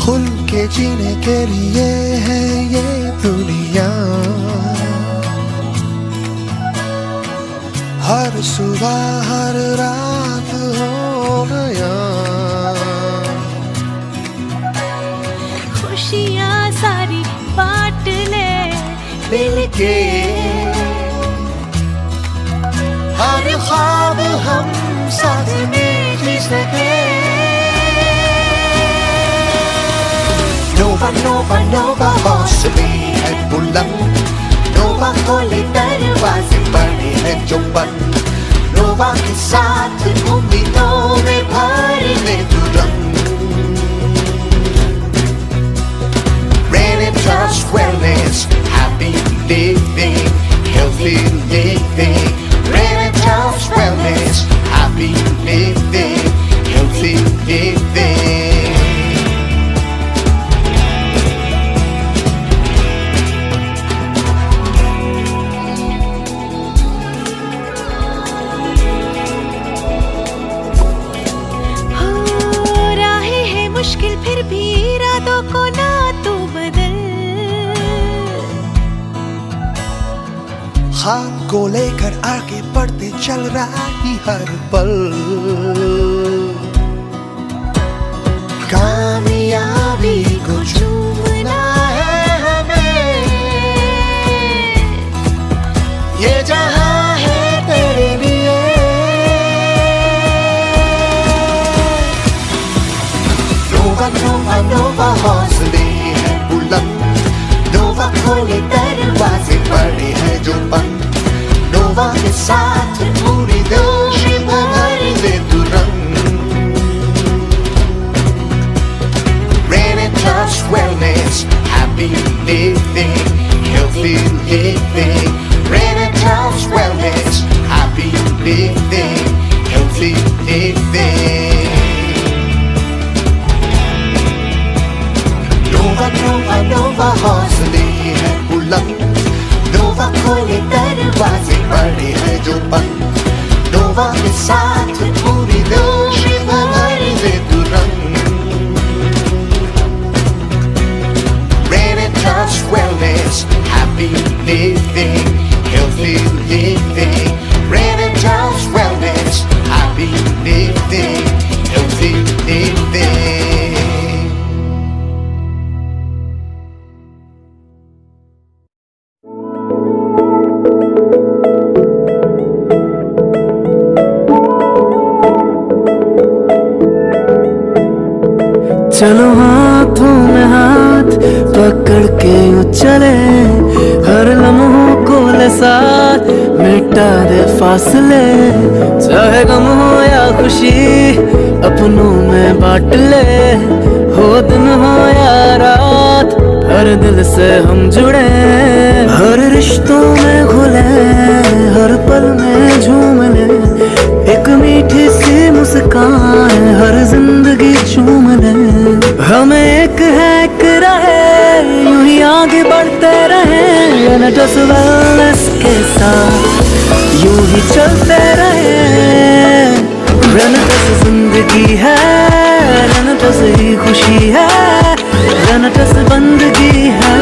खुल के जीने के लिए है ये दुनिया। हर सुबह हर रात हो नया, खुशियाँ सारी बांट ले मिलके। हर ख्वाब हम साथ में जी सके। नोवा नोवा नोवा हौसले है बुलंद, नोवा खोले दरवाजे बड़े हैं जो बंद। नोवा के साथ उम्मीदों में भर ले तुरंत। Renatus Wellness, happy living, healthy living. Renatus Wellness, happy living, healthy living. राहें हैं मुश्किल फिर भी इरादों को ना तू बदल। ख्वाब को लेकर आगे बढ़ते चल रहा ही हर पल। कामयाबी को चूमना है हमें, ये जहां है तेरे लिए। नोवा नोवा नोवा हौसले है बुलंद, नोवा खोले दरवाजे बड़े हैं जो बंद। नोवा के साथ पूरी दिल भर ले तुरंत। Renatus Wellness, happy living, healthy living. Renatus Wellness, happy living, healthy living. नोवा नोवा नोवा हौसले है बुलंद, नोवा खोले दरवाजे बड़े हैं जो बंद। नोवा के साथ पूरी दिल भर ले तुरंत। Renatus Wellness, happy living, healthy living. Renatus Wellness, happy living, healthy living. चलो हाथों में हाथ पकड़ के चले, हर लम्हों को ले साथ मिटा दे फासले। चाहे गम हो या खुशी अपनों में बांट ले, हो दिन हो या रात हर दिल से हम जुड़े। हर रिश्तों में घुले, हर पल में झूम ले, एक मीठी सी मुस्कान हर जिंदगी चूम ले। हमें एक है एक रहे, यूं ही आगे बढ़ते रहे। Renatus Wellness के साथ यूं ही चलते रहे। Renatus जिंदगी है, Renatus ही खुशी है, Renatus बंदगी है,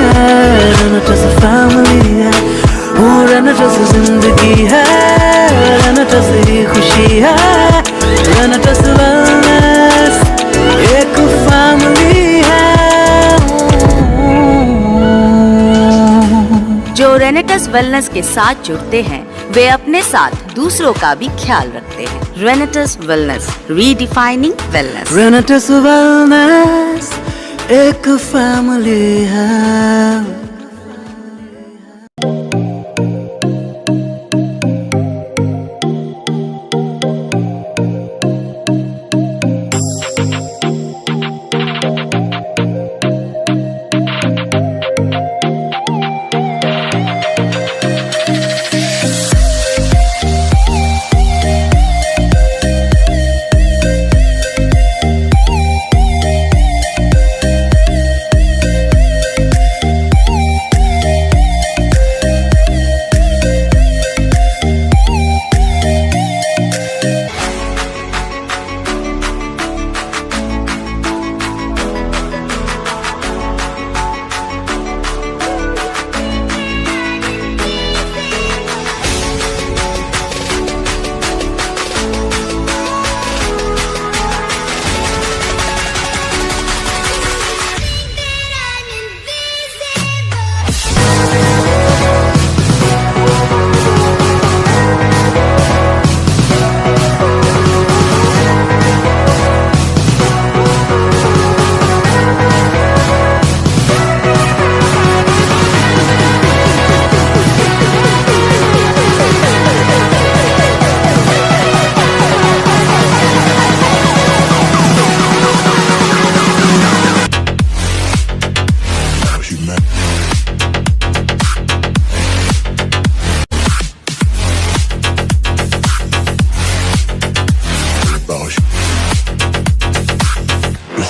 Renatus फैमिली है। Renatus जिंदगी है, Renatus ही खुशी है, Renatus Wellness एक फैमिली है। जो Renatus Wellness के साथ जुड़ते हैं वे अपने साथ दूसरों का भी ख्याल रखते हैं। Renatus Wellness, redefining wellness. Renatus Wellness एक फैमिली है।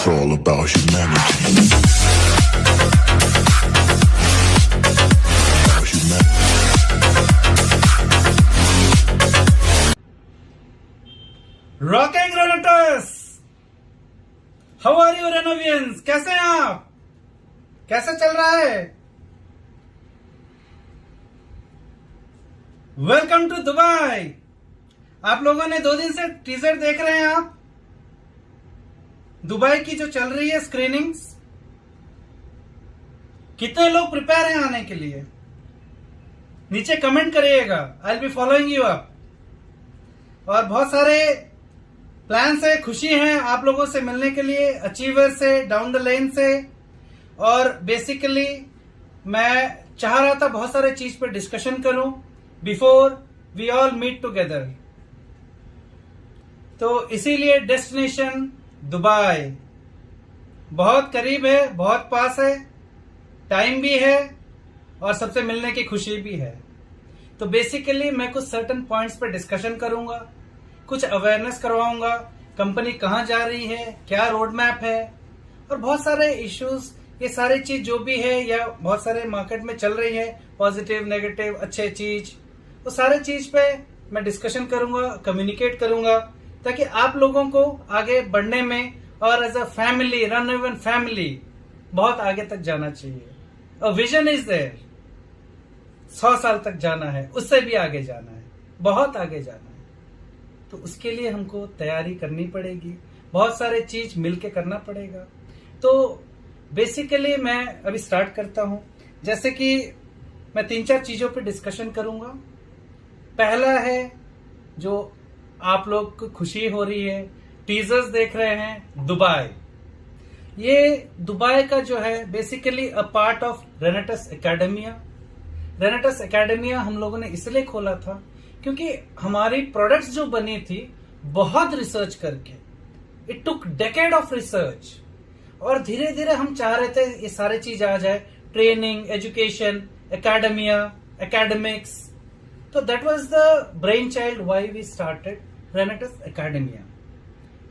all about humanity. रॉकिंग रेनेटर्स, हाउ आर यू रेनोवियंस? कैसे हैं आप? कैसे चल रहा है? Welcome to Dubai. आप लोगों ने 2 दिन से टीजर देख रहे हैं आप दुबई की जो चल रही है स्क्रीनिंग्स। कितने लोग प्रिपेयर हैं आने के लिए? नीचे कमेंट करिएगा, I will be following you up. और बहुत सारे प्लान से खुशी है आप लोगों से मिलने के लिए, अचीवर से, डाउन द लाइन से। और बेसिकली मैं चाह रहा था बहुत सारे चीज पे डिस्कशन करूं before we all meet together. तो इसीलिए डेस्टिनेशन दुबई बहुत करीब है, बहुत पास है, टाइम भी है और सबसे मिलने की खुशी भी है। तो बेसिकली मैं कुछ सर्टेन पॉइंट्स पे डिस्कशन करूंगा, कुछ अवेयरनेस करवाऊंगा, कंपनी कहां जा रही है, क्या रोड मैप है, और बहुत सारे इश्यूज, ये सारी चीज जो भी है या बहुत सारे मार्केट में चल रही है, पॉजिटिव नेगेटिव अच्छे चीज, वो सारे चीज पे मैं डिस्कशन करूंगा, कम्युनिकेट करूंगा, ताकि आप लोगों को आगे बढ़ने में और as a family, run even family, बहुत आगे तक जाना चाहिए। और विजन इज देयर, 100 साल तक जाना है, उससे भी आगे जाना है, बहुत आगे जाना है। तो उसके लिए हमको तैयारी करनी पड़ेगी, बहुत सारे चीज मिलके करना पड़ेगा। तो बेसिकली मैं अभी स्टार्ट करता हूं। जैसे कि मैं 3-4 चीजों पे डिस्कशन करूंगा। पहला है जो आप लोग को खुशी हो रही है, टीजर्स देख रहे हैं, दुबई। ये दुबई का जो है basically a part of रेनेटस academia. रेनेटस academia हम लोगों ने इसलिए खोला था क्योंकि हमारी प्रोडक्ट्स जो बनी थी बहुत रिसर्च करके, it took decade of research, और धीरे धीरे हम चाह रहे थे ये सारी चीज आ जाए, ट्रेनिंग, एजुकेशन, एकेडमिया, एकेडमिक्स। तो that was the brain child why we started Renators academia.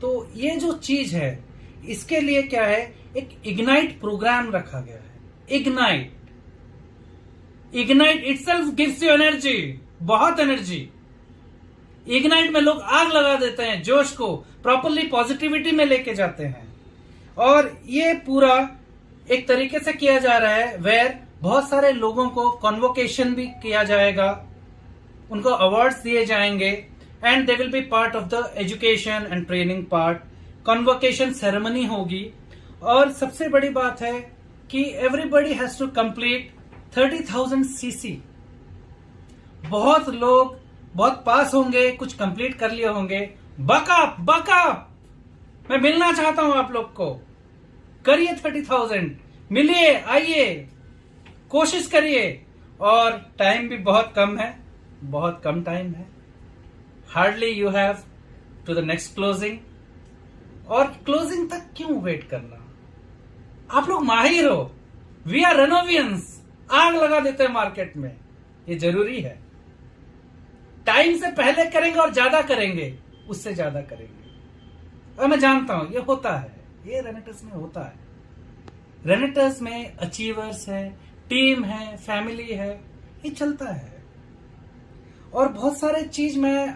तो ये जो चीज है इसके लिए क्या है, एक इग्नाइट प्रोग्राम रखा गया है। Ignite itself gives you energy, बहुत एनर्जी। इग्नाइट में लोग आग लगा देते हैं, जोश को प्रॉपरली पॉजिटिविटी में लेके जाते हैं। और ये पूरा एक तरीके से किया जा रहा है वेयर बहुत सारे लोगों को कॉन्वोकेशन भी किया जाएगा, उनको अवार्ड्स दिए जाएंगे, and they will be part of the education and training part. Convocation ceremony होगी, और सबसे बड़ी बात है कि everybody has to complete 30,000 CC. बहुत लोग बहुत पास होंगे, कुछ कंप्लीट कर लिए होंगे। बकअप मैं मिलना चाहता हूं आप लोग को। करिए 30,000, मिलिए, आइए, कोशिश करिए। और टाइम भी बहुत कम है, बहुत कम टाइम है। Hardly you have to the next closing. और क्लोजिंग तक क्यों वेट करना? आप लोग माहिर हो, वी आर रेनोवियंस, आग लगा देते हैं मार्केट में। ये जरूरी है, टाइम से पहले करेंगे और ज्यादा करेंगे, उससे ज्यादा करेंगे। और मैं जानता हूं ये होता है, ये रेनेटस में होता है। रेनेटस में अचीवर्स है, टीम है, फैमिली है, ये चलता है। और बहुत सारे चीज में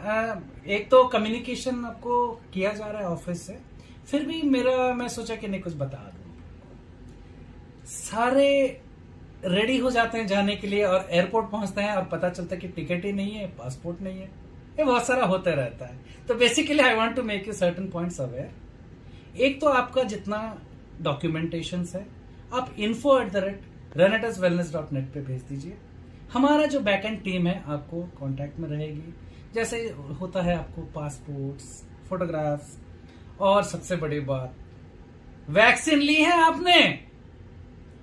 एक तो कम्युनिकेशन आपको किया जा रहा है ऑफिस से, फिर भी मैं सोचा कि नहीं कुछ बता दूं। सारे रेडी हो जाते हैं जाने के लिए और एयरपोर्ट पहुंचते हैं और पता चलता है कि टिकट ही नहीं है, पासपोर्ट नहीं है, ये बहुत सारा होता रहता है। तो basically I want to make you certain points aware. एक तो आपका जितना डॉक्यूमेंटेशन है आप info@renetuswellness.net पे भेज दीजिए। हमारा जो बैकएंड टीम है आपको कांटेक्ट में रहेगी। जैसे होता है आपको पासपोर्ट्स, फोटोग्राफ्स, और सबसे बड़ी बात, वैक्सीन ली है आपने,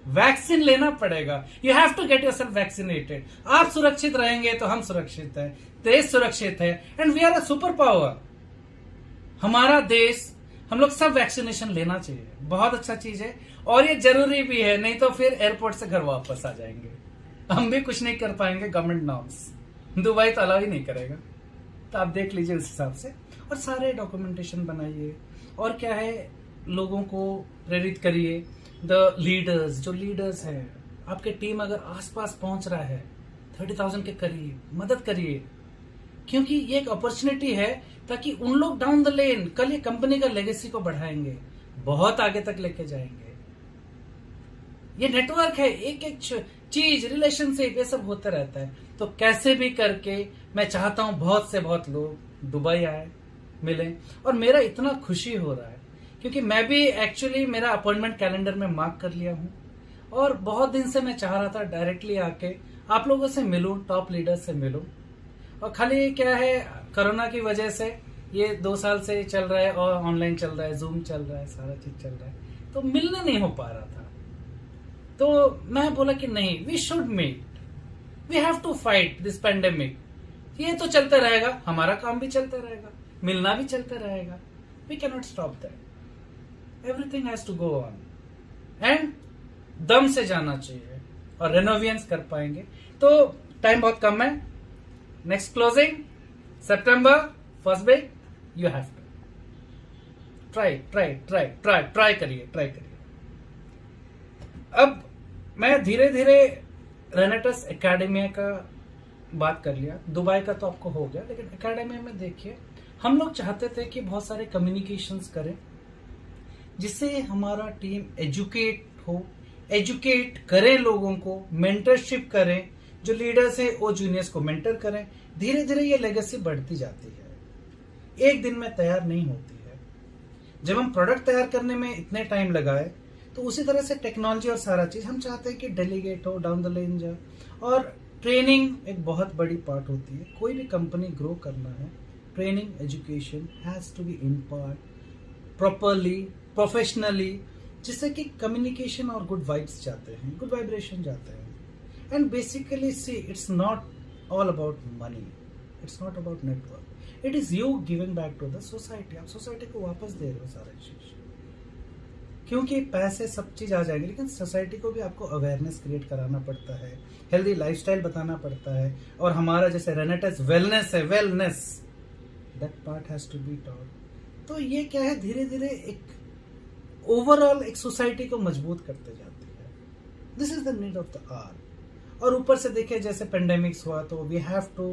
वैक्सीन लेना पड़ेगा। You have to get yourself vaccinated. आप सुरक्षित रहेंगे तो हम सुरक्षित हैं, देश सुरक्षित है, and we are a super power. हमारा देश, हम लोग सब वैक्सीनेशन लेना चाहिए, बहुत अच्छा चीज है। और ये जरूरी भी है, नहीं तो फिर एयरपोर्ट से घर वापस आ जाएंगे, हम भी कुछ नहीं कर पाएंगे। गवर्नमेंट नॉर्म्स दुबई तो अलाउ ही नहीं करेगा। तो आप देख लीजिए उस हिसाब से, और सारे डॉक्यूमेंटेशन बनाइए। और क्या है, लोगों को प्रेरित करिए, द लीडर्स, जो लीडर्स हैं, आपके टीम अगर आसपास पहुंच रहा है 30,000 के करिए, मदद करिए, क्योंकि ये एक अपॉर्चुनिटी है ताकि उन लोग डाउन द लेन कल ये कंपनी का लेगेसी को बढ़ाएंगे, बहुत आगे तक लेके जाएंगे। ये नेटवर्क है, एक एक चीज, रिलेशनशिप, ये सब होता रहता है। तो कैसे भी करके मैं चाहता हूं बहुत से बहुत लोग दुबई आए, मिले, और मेरा इतना खुशी हो रहा है क्योंकि मैं भी एक्चुअली मेरा अपॉइंटमेंट कैलेंडर में मार्क कर लिया हूं और बहुत दिन से मैं चाह रहा था डायरेक्टली आके आप लोगों से मिलूं, टॉप लीडर्स से मिलूं। और खाली क्या है, कोरोना की वजह से ये 2 साल से चल रहा है और ऑनलाइन चल रहा है, जूम चल रहा है, सारा चीज चल रहा है, तो मिलने नहीं हो पा रहा था। तो मैं बोला कि नहीं, we should meet, we have to fight this pandemic. ये तो चलता रहेगा, हमारा काम भी चलता रहेगा, मिलना भी चलता रहेगा, we can not stop that, everything has to go on and दम से जाना चाहिए और रेनोवेशंस कर पाएंगे। तो टाइम बहुत कम है, next closing September first week, you have to try करिए। अब मैं धीरे धीरे रेनेटस एकेडमिया का बात कर लिया, दुबई का तो आपको हो गया, लेकिन एकेडमिया में देखिए हम लोग चाहते थे कि बहुत सारे कम्युनिकेशंस करें जिससे हमारा टीम एजुकेट करें लोगों को, मेंटरशिप करें, जो लीडर्स है वो जूनियर्स को मेंटर करें। धीरे धीरे ये लेगेसी बढ़ती जाती है, एक दिन में तैयार नहीं होती है। जब हम प्रोडक्ट तैयार करने में इतने टाइम लगाए तो उसी तरह से टेक्नोलॉजी और सारा चीज हम चाहते हैं कि डेलीगेट हो, डाउन द लेन जाए। और ट्रेनिंग एक बहुत बड़ी पार्ट होती है, कोई भी कंपनी ग्रो करना है, training education has to be in part properly, professionally, जिससे कि कम्युनिकेशन और गुड वाइब्स जाते हैं, गुड वाइब्रेशन जाते हैं। And basically see, it's not all about money, it's not about network, it is you giving back to the society. आप society को वापस दे रहे हो सारा चीज, क्योंकि पैसे सब चीज आ जाएंगे, लेकिन सोसाइटी को भी आपको अवेयरनेस क्रिएट कराना पड़ता है, हेल्दी लाइफस्टाइल बताना पड़ता है। और हमारा जैसे रेनेटस वेलनेस है, wellness, that part has to be taught. तो ये क्या है, धीरे धीरे एक ओवरऑल एक सोसाइटी को मजबूत करते जाती है। This is the need of the hour. और ऊपर से देखिए जैसे पेंडेमिक्स हुआ तो we have to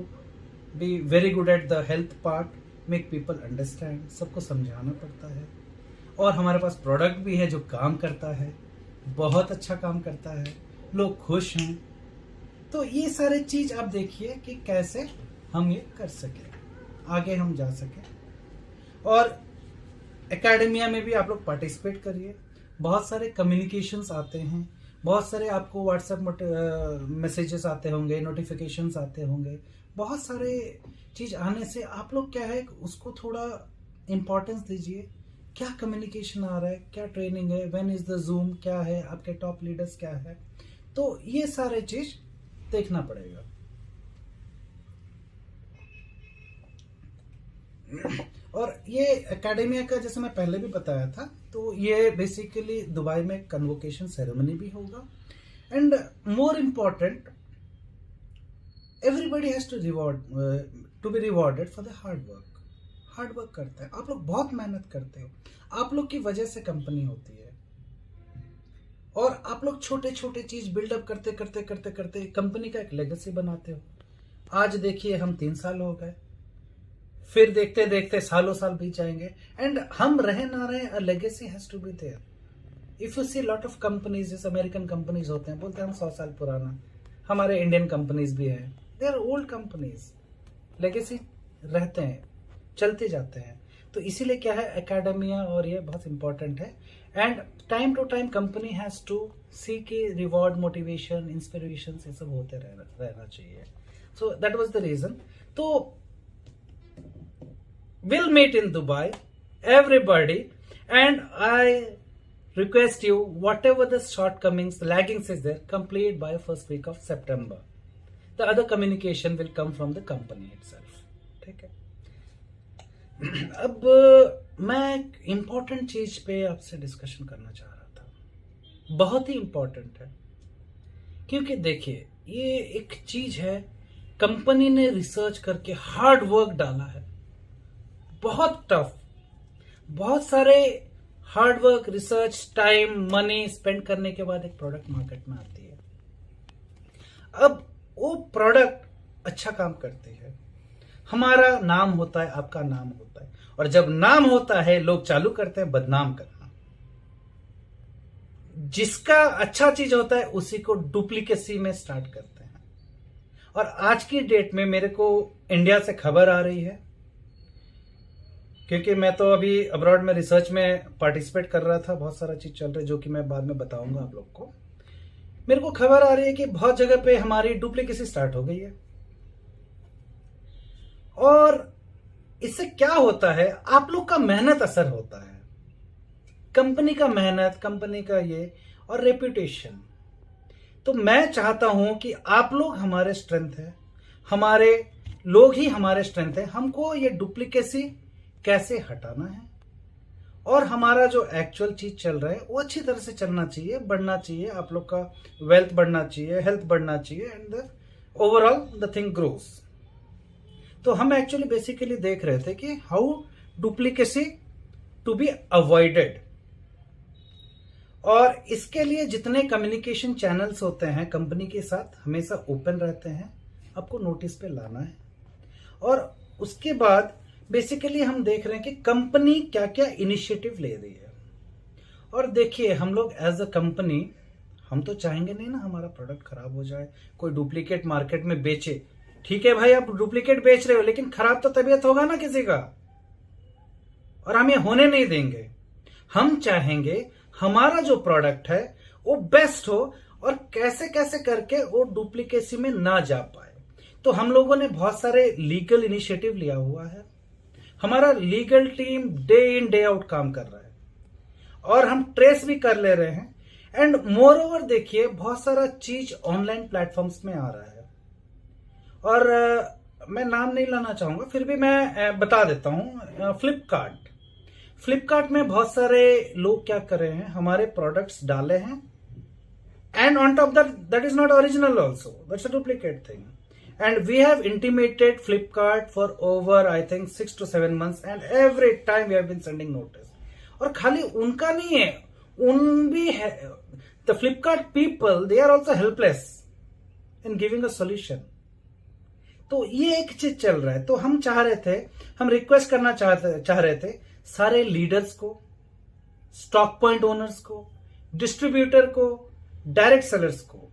be very good at the health part, make people understand, सबको समझाना पड़ता है। और हमारे पास प्रोडक्ट भी है जो काम करता है, बहुत अच्छा काम करता है, लोग खुश हैं। तो ये सारे चीज आप देखिए कि कैसे हम ये कर सके, आगे हम जा सके। और एकेडमिया में भी आप लोग पार्टिसिपेट करिए, बहुत सारे कम्युनिकेशंस आते हैं, बहुत सारे आपको व्हाट्सएप मैसेजेस आते होंगे, नोटिफिकेशंस आते होंगे, बहुत सारे चीज आने से आप लोग क्या है उसको थोड़ा इम्पोर्टेंस दीजिए। क्या कम्युनिकेशन आ रहा है, क्या ट्रेनिंग है, व्हेन इज द जूम, क्या है, आपके टॉप लीडर्स क्या है, तो ये सारे चीज देखना पड़ेगा। और ये एकेडमिया का जैसे मैं पहले भी बताया था, तो ये बेसिकली दुबई में कन्वोकेशन सेरेमनी भी होगा। And more important, everybody has to be rewarded for the hard work. Hard work करता है, आप लोग बहुत मेहनत करते हो, आप लोग की वजह से कंपनी होती है। और आप लोग छोटे छोटे चीज बिल्डअप करते करते करते करते कंपनी का एक लेगेसी बनाते हो। आज देखिए हम 3 साल हो गए, फिर देखते देखते सालों साल बीत जाएंगे, एंड हम रहे ना रहे, a legacy has to be there. If you see lot of companies, जैसे अमेरिकन कंपनीज होते हैं, बोलते हैं हम 100 साल पुराना, हमारे इंडियन कंपनीज भी हैं, they are old companies, legacy रहते हैं, चलते जाते हैं। तो इसीलिए क्या है, एकेडमिया और ये बहुत इंपॉर्टेंट है। And time to time company has to see के रिवॉर्ड, मोटिवेशन, इंस्पिरेशन, ये सब होते रहना चाहिए। So that was the reason. तो we'll meet in Dubai, everybody, and I request you, whatever the shortcomings, laggings is there, complete by first week of September. The other communication will come from the company itself. ठीक है। अब मैं एक important चीज पे आपसे discussion करना चाह रहा था, बहुत ही इम्पोर्टेंट है, क्योंकि देखिए ये एक चीज है, कंपनी ने रिसर्च करके हार्ड वर्क डाला है, बहुत टफ, बहुत सारे hard work, research, time, money spend करने के बाद एक प्रोडक्ट मार्केट में आती है। अब वो प्रोडक्ट अच्छा काम करती है, हमारा नाम होता है, आपका नाम होता है, और जब नाम होता है लोग चालू करते हैं बदनाम करना। जिसका अच्छा चीज होता है उसी को डुप्लीकेसी में स्टार्ट करते हैं। और आज की डेट में मेरे को इंडिया से खबर आ रही है, क्योंकि मैं तो अभी अब्रॉड में रिसर्च में पार्टिसिपेट कर रहा था, बहुत सारा चीज चल रहा है जो कि मैं बाद में बताऊंगा आप लोग को। मेरे को खबर आ रही है कि बहुत जगह पे हमारी डुप्लीकेसी स्टार्ट हो गई है। और इससे क्या होता है, आप लोग का मेहनत असर होता है, कंपनी का मेहनत, कंपनी का ये, और रेपुटेशन। तो मैं चाहता हूं कि आप लोग हमारे स्ट्रेंथ है, हमारे लोग ही हमारे स्ट्रेंथ है। हमको ये डुप्लीकेसी कैसे हटाना है, और हमारा जो एक्चुअल चीज चल रहा है वो अच्छी तरह से चलना चाहिए, बढ़ना चाहिए, आप लोग का वेल्थ बढ़ना चाहिए, हेल्थ बढ़ना चाहिए, and the overall the thing grows. तो हम एक्चुअली बेसिकली देख रहे थे कि how duplicacy to be avoided. और इसके लिए जितने कम्युनिकेशन चैनल्स होते हैं कंपनी के साथ हमेशा ओपन रहते हैं, आपको नोटिस पे लाना है। और उसके बाद बेसिकली हम देख रहे हैं कि कंपनी क्या क्या इनिशिएटिव ले रही है। और देखिए, हम लोग एज अ कंपनी, हम तो चाहेंगे नहीं ना हमारा प्रोडक्ट खराब हो जाए, कोई डुप्लीकेट मार्केट में बेचे। ठीक है भाई, आप डुप्लीकेट बेच रहे हो, लेकिन खराब तो तबीयत होगा ना किसी का, और हम ये होने नहीं देंगे। हम चाहेंगे हमारा जो प्रोडक्ट है वो बेस्ट हो, और कैसे कैसे करके वो डुप्लीकेसी में ना जा पाए। तो हम लोगों ने बहुत सारे लीगल इनिशिएटिव लिया हुआ है। हमारा legal team day in day out काम कर रहा है, और हम ट्रेस भी कर ले रहे हैं। एंड मोर ओवर देखिए, बहुत सारा चीज ऑनलाइन प्लेटफॉर्म्स में आ रहा है, और मैं नाम नहीं लाना चाहूंगा, फिर भी मैं बता देता हूं। फ्लिपकार्ट में बहुत सारे लोग क्या कर रहे हैं, हमारे प्रोडक्ट्स डाले हैं, and on top that is not original also, that's a duplicate thing. And we have intimated Flipkart for over, I think, 6 to 7 months, and every time we have been sending notice. और खाली उनका नहीं है, उन भी है, the Flipkart people, they are also helpless in giving a solution. तो ये एक चीज चल रहा है। तो हम चाह रहे थे, हम रिक्वेस्ट करना चाह रहे थे सारे लीडर्स को, स्टॉक पॉइंट ओनर्स को, डिस्ट्रीब्यूटर को, डायरेक्ट सेलर्स को,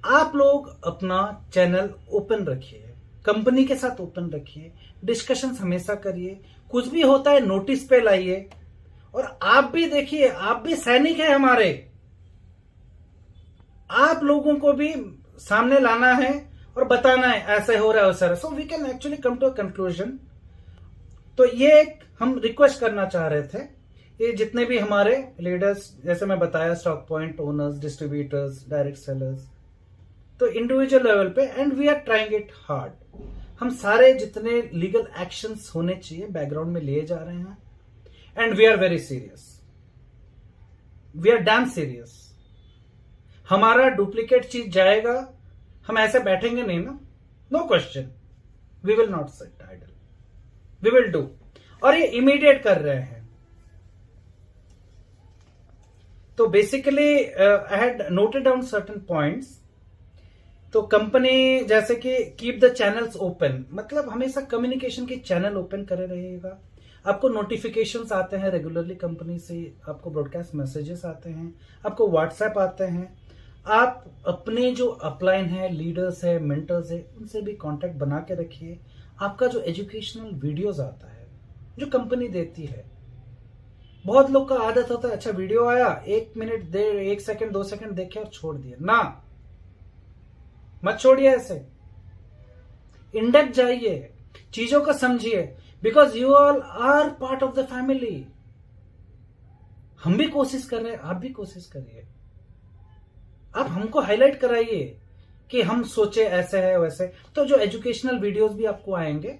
आप लोग अपना चैनल ओपन रखिए, कंपनी के साथ ओपन रखिए, डिस्कशंस हमेशा करिए, कुछ भी होता है नोटिस पे लाइए। और आप भी देखिए, आप भी सैनिक हैं हमारे, आप लोगों को भी सामने लाना है और बताना है ऐसे हो रहा है वैसा। So we can actually come to a conclusion. तो ये एक हम रिक्वेस्ट करना चाह रहे थे, ये जितने भी हमारे लीडर्स, जैसे मैं बताया, stock point owners, distributors, direct sellers, तो इंडिविजुअल लेवल पे, and we are trying it hard. हम सारे जितने लीगल एक्शंस होने चाहिए बैकग्राउंड में लिए जा रहे हैं, and we are very serious, we are damn serious. हमारा डुप्लीकेट चीज जाएगा, हम ऐसे बैठेंगे नहीं ना, no question, we will not sit idle, we will do. और ये इमीडिएट कर रहे हैं। तो basically I had noted down certain points. तो कंपनी जैसे कि कीप द चैनल्स ओपन, मतलब हमेशा कम्युनिकेशन के चैनल ओपन करे रहिएगा। आपको नोटिफिकेशंस आते हैं रेगुलरली कंपनी से, आपको ब्रॉडकास्ट मैसेजेस आते हैं, आपको व्हाट्सएप आते हैं। आप अपने जो अपलाइन है, लीडर्स है, मेंटर्स है, उनसे भी कांटेक्ट बना के रखिए। आपका जो एजुकेशनल वीडियोस आता है जो कंपनी देती है, बहुत लोग का आदत होता है, अच्छा वीडियो आया, 1 मिनट 1 सेकंड 2 सेकंड देखे और छोड़ दिए ना, मत छोड़िए ऐसे। इंडेप्थ जाइए, चीजों को समझिए, because you all are part of the family. हम भी कोशिश कर रहे हैं, आप भी कोशिश करिए। आप हमको हाईलाइट कराइए कि हम सोचे ऐसे है वैसे। तो जो एजुकेशनल वीडियोस भी आपको आएंगे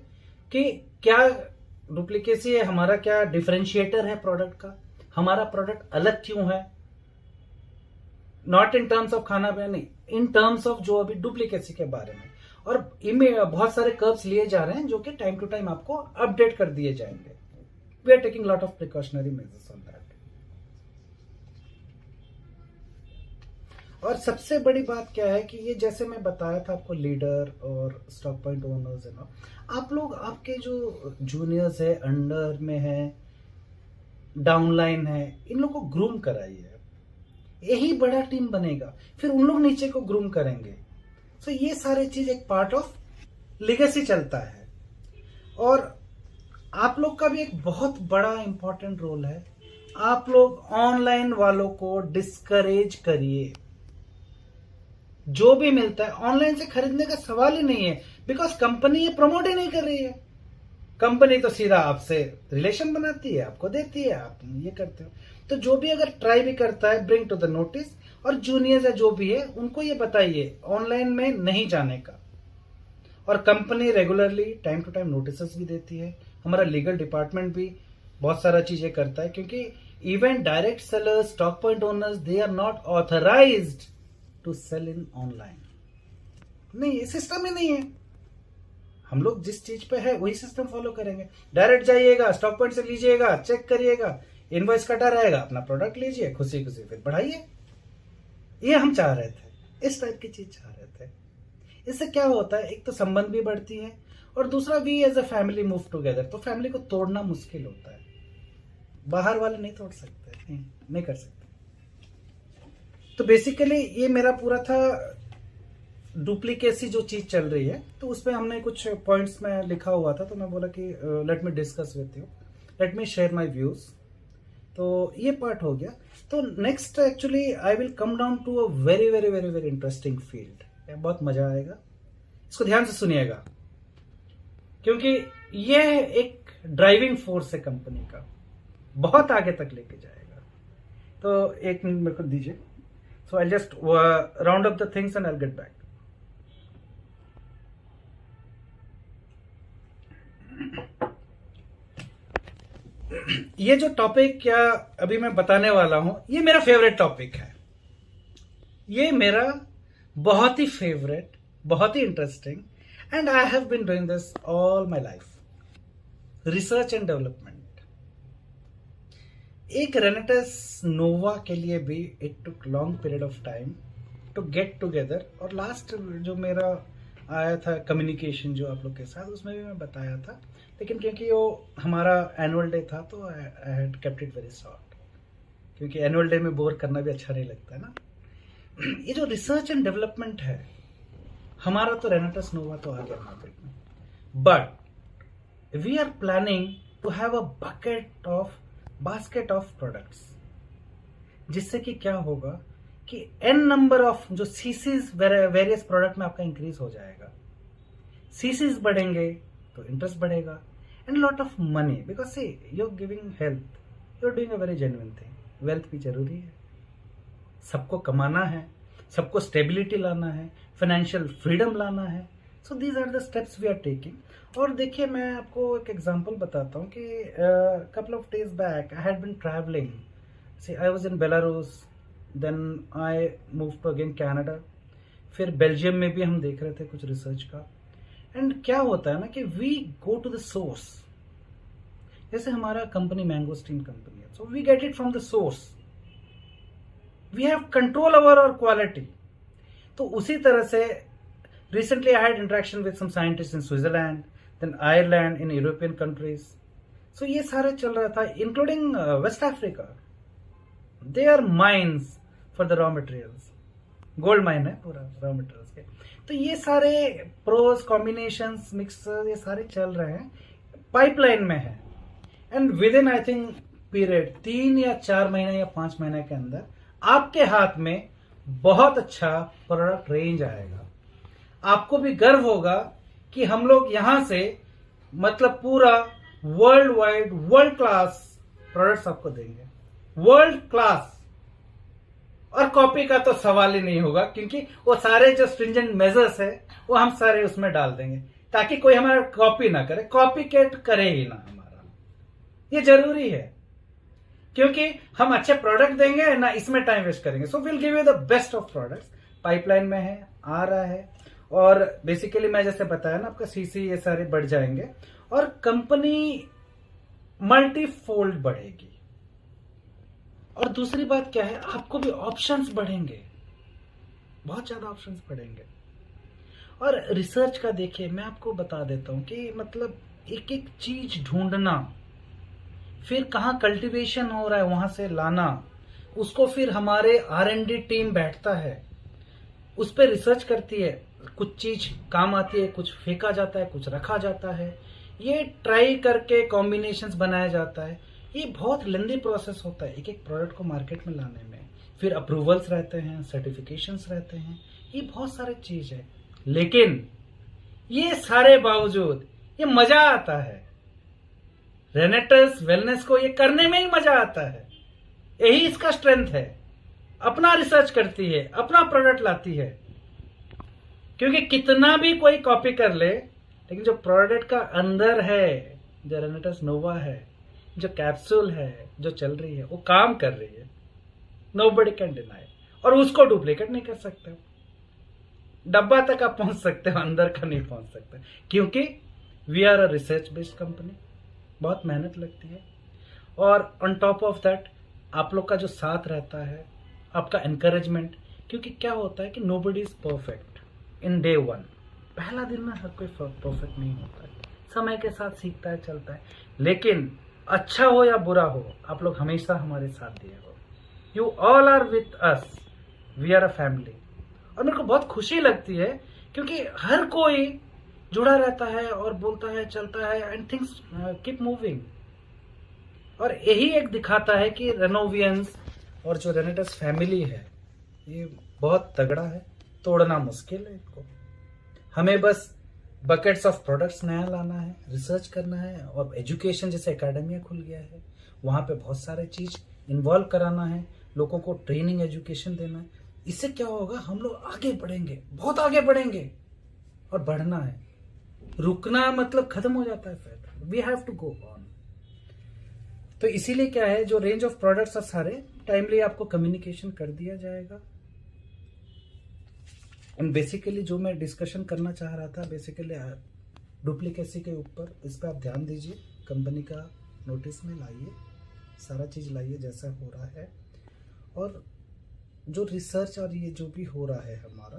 कि क्या डुप्लीकेसी है, हमारा क्या डिफरेंशिएटर है प्रोडक्ट का, हमारा प्रोडक्ट अलग क्यों है, नॉट इन टर्म्स ऑफ खाना पीना, नहीं, इन टर्म्स ऑफ जो अभी डुप्लीकेसी के बारे में। और इनमें बहुत सारे कर्व्स लिए जा रहे हैं जो कि टाइम टू टाइम आपको अपडेट कर दिए जाएंगे। We are taking lot of precautionary measures on that. और सबसे बड़ी बात क्या है कि ये जैसे मैं बताया था आपको, लीडर और स्टॉक पॉइंट ओनर्स है ना, आप लोग आपके जो जूनियर्स है, अंडर में है, डाउनलाइन है, इन लोग को ग्रूम कराइए। यही बड़ा टीम बनेगा, फिर उन लोग नीचे को ग्रूम करेंगे। सो ये सारे चीज एक पार्ट ऑफ लेगेसी चलता है। और आप लोग का भी एक बहुत बड़ा इंपॉर्टेंट रोल है, आप लोग ऑनलाइन वालों को डिस्करेज करिए। जो भी मिलता है ऑनलाइन से खरीदने का सवाल ही नहीं है, बिकॉज कंपनी ये प्रमोट ही नहीं कर रही है। कंपनी तो सीधा आपसे रिलेशन बनाती है, आपको देती है, आप ये करते हो। तो जो भी अगर ट्राई भी करता है, ब्रिंग टू द नोटिस, और जूनियर्स या जो भी है उनको ये बताइए ऑनलाइन में नहीं जाने का। और company regularly time to time notice भी देती है, हमारा लीगल डिपार्टमेंट भी बहुत सारा चीजें करता है, क्योंकि even direct sellers, stock point owners, they are not authorised to sell in online. नहीं, ये सिस्टम ही नहीं है। हम लोग जिस चीज पे है वही सिस्टम फॉलो करेंगे। डायरेक्ट जाइएगा, स्टॉक पॉइंट से लीजिएगा, चेक करिएगा, इनवॉइस कटा रहेगा, अपना प्रोडक्ट लीजिए, खुशी खुशी फिर बढ़ाइए। ये हम चाह रहे थे, इस टाइप की चीज चाह रहे थे। इससे क्या होता है, एक तो संबंध भी बढ़ती है, और दूसरा we as a family move together. तो फैमिली को तोड़ना मुश्किल होता है, बाहर वाले नहीं तोड़ सकते, नहीं कर सकते। तो बेसिकली ये मेरा पूरा था डुप्लीकेसी जो चीज चल रही है, तो उसमें हमने कुछ पॉइंट्स में लिखा हुआ था, तो मैं बोला कि let me discuss with you, let me share my views. तो ये पार्ट हो गया। तो next actually I will come down to a very very very very interesting field. बहुत मजा आएगा, इसको ध्यान से सुनिएगा, क्योंकि यह एक ड्राइविंग फोर्स है कंपनी का, बहुत आगे तक लेके जाएगा। तो एक मिनट मेरे को दीजिए। So I just round up the things and I get back. ये जो टॉपिक क्या अभी मैं बताने वाला हूं, ये मेरा फेवरेट टॉपिक है। ये मेरा बहुत ही फेवरेट, बहुत ही interesting, and I have been doing this all my life, research and development. एक रेनेटस नोवा के लिए भी it took long period of time to get together. और लास्ट जो मेरा आया था कम्युनिकेशन जो आप लोग के साथ, उसमें भी मैं बताया था, लेकिन क्योंकि वो हमारा एनुअल डे था तो I had kept it very short, क्योंकि एनुअल डे में बोर करना भी अच्छा नहीं लगता है ना। ये जो रिसर्च एंड डेवलपमेंट है हमारा, तो रेनेटस नोवा तो आ गया मार्केट में, but we are planning to have a basket of products, जिससे कि क्या होगा कि n नंबर ऑफ जो सीसीज वेरियस प्रोडक्ट में आपका इंक्रीज हो जाएगा। सीसीज बढ़ेंगे तो इंटरेस्ट बढ़ेगा, and lot of money, because see you are giving health, you are doing a very genuine thing. Wealth भी जरूरी है, सबको कमाना है, सबको स्टेबिलिटी लाना है, फाइनेंशियल फ्रीडम लाना है। So these are the steps we are taking. और देखिए, मैं आपको एक एग्जांपल बताता हूँ कि couple of days back I had been travelling. See I was in Belarus, then I move to again Canada, फिर बेल्जियम में भी हम देख रहे थे कुछ रिसर्च का। एंड क्या होता है ना कि we go to the source. जैसे हमारा कंपनी मैंगोस्टीन कंपनी है, so we get it from the source, we have control over our quality. तो उसी तरह से recently I had interaction with some scientist in Switzerland, then Ireland, in European countries. So ये सारे चल रहा था, including West Africa. They are mines for the raw materials, gold mine है पूरा रॉ मटेरियल्स के। तो ये सारे प्रोज, कॉम्बिनेशंस, मिक्सर, ये सारे चल रहे हैं, पाइपलाइन में है। And with in I think period 3 या 4 महीने या 5 महीने के अंदर आपके हाथ में बहुत अच्छा प्रोडक्ट रेंज आएगा। आपको भी गर्व होगा कि हम लोग यहां से मतलब पूरा world wide, world class products आपको देंगे, वर्ल्ड क्लास। और कॉपी का तो सवाल ही नहीं होगा, क्योंकि वो सारे जो स्ट्रिंजेंट मेजर्स है वो हम सारे उसमें डाल देंगे, ताकि कोई हमारा कॉपी ना करे, कॉपी कैट करे ही ना हमारा। ये जरूरी है, क्योंकि हम अच्छे प्रोडक्ट देंगे ना, इसमें टाइम वेस्ट करेंगे। So will give you the best of products. Pipeline में है, आ रहा है। और बेसिकली मैं जैसे बताया ना, आपका सीसी ये सारे बढ़ जाएंगे। और कंपनी मल्टीफोल्ड बढ़ेगी। और दूसरी बात क्या है, आपको भी ऑप्शंस बढ़ेंगे, बहुत ज्यादा ऑप्शंस बढ़ेंगे। और रिसर्च का देखिए, मैं आपको बता देता हूं कि मतलब एक एक चीज ढूंढना, फिर कहाँ कल्टीवेशन हो रहा है वहां से लाना, उसको फिर हमारे R&D टीम बैठता है, उस पर रिसर्च करती है, कुछ चीज काम आती है, कुछ फेंका जाता है, कुछ रखा जाता है, ये ट्राई करके कॉम्बिनेशंस बनाया जाता है। ये बहुत लेंदी प्रोसेस होता है एक एक प्रोडक्ट को मार्केट में लाने में। फिर अप्रूवल्स रहते हैं, सर्टिफिकेशंस रहते हैं, ये बहुत सारे चीज है। लेकिन ये सारे बावजूद ये मजा आता है, रेनेटर्स वेलनेस को ये करने में ही मजा आता है। यही इसका स्ट्रेंथ है, अपना रिसर्च करती है, अपना प्रोडक्ट लाती है। क्योंकि कितना भी कोई कॉपी कर ले, लेकिन जो प्रोडक्ट का अंदर है, जो रेनेटर्स नोवा है, जो कैप्सूल है, जो चल रही है, वो काम कर रही है, नोबडी कैन डिनाई। और उसको डुप्लीकेट नहीं कर सकते। डब्बा तक आप पहुंच सकते हो, अंदर का नहीं पहुंच सकते, क्योंकि we are a research based company. बहुत मेहनत लगती है, और ऑन टॉप ऑफ दैट आप लोग का जो साथ रहता है, आपका एनकरेजमेंट। क्योंकि क्या होता है कि nobody is perfect in day one. पहला दिन में हर कोई परफेक्ट नहीं होता है, समय के साथ सीखता है, चलता है। लेकिन अच्छा हो या बुरा हो, आप लोग हमेशा हमारे साथ दिए हो। You all are with us, we are a family. और मेरे को बहुत खुशी लगती है, क्योंकि हर कोई जुड़ा रहता है और बोलता है, चलता है, एंड थिंग्स कीप मूविंग। और यही एक दिखाता है कि रेनोवियंस और जो रेनेटर्स फैमिली है, ये बहुत तगड़ा है, तोड़ना मुश्किल है इनको। हमें बस बकेट्स ऑफ प्रोडक्ट्स नया लाना है, रिसर्च करना है, और एजुकेशन जैसे एकेडमिया खुल गया है, वहां पे बहुत सारे चीज इन्वॉल्व कराना है, लोगों को ट्रेनिंग एजुकेशन देना है। इससे क्या होगा, हम लोग आगे बढ़ेंगे, बहुत आगे बढ़ेंगे। और बढ़ना है, रुकना मतलब खत्म हो जाता है, फिर we have to go on. तो इसीलिए क्या है, जो रेंज ऑफ प्रोडक्ट्स है सारे टाइमली आपको कम्युनिकेशन कर दिया जाएगा। एंड बेसिकली जो मैं डिस्कशन करना चाह रहा था, बेसिकली डुप्लीकेसी के ऊपर, इस पर आप ध्यान दीजिए, कंपनी का नोटिस में लाइए, सारा चीज लाइए जैसा हो रहा है। और जो रिसर्च और ये जो भी हो रहा है हमारा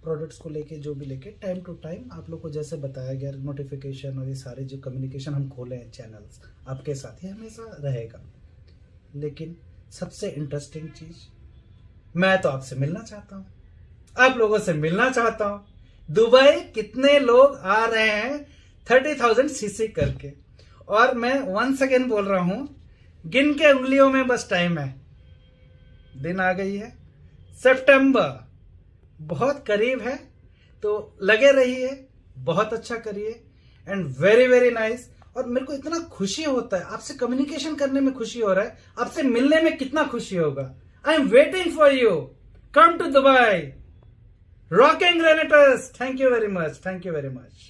प्रोडक्ट्स को लेके, जो भी लेके, टाइम टू टाइम आप लोग को जैसे बताया गया, नोटिफिकेशन और ये सारे जो कम्युनिकेशन हम खोले हैं चैनल्स, आपके साथ ही हमेशा रहेगा। लेकिन सबसे इंटरेस्टिंग चीज, मैं तो आपसे मिलना चाहता हूँ, आप लोगों से मिलना चाहता हूं। दुबई कितने लोग आ रहे हैं 30,000 सीसी करके? और मैं वंस अगेन बोल रहा हूं, गिन के उंगलियों में बस टाइम है, दिन आ गई है, सितंबर बहुत करीब है। तो लगे रहिए, बहुत अच्छा करिए, एंड वेरी वेरी नाइस। और मेरे को इतना खुशी होता है, आपसे कम्युनिकेशन करने में खुशी हो रहा है, आपसे मिलने में कितना खुशी होगा। I am waiting for you, come to Dubai, rocking Renators. Thank you very much. Thank you very much.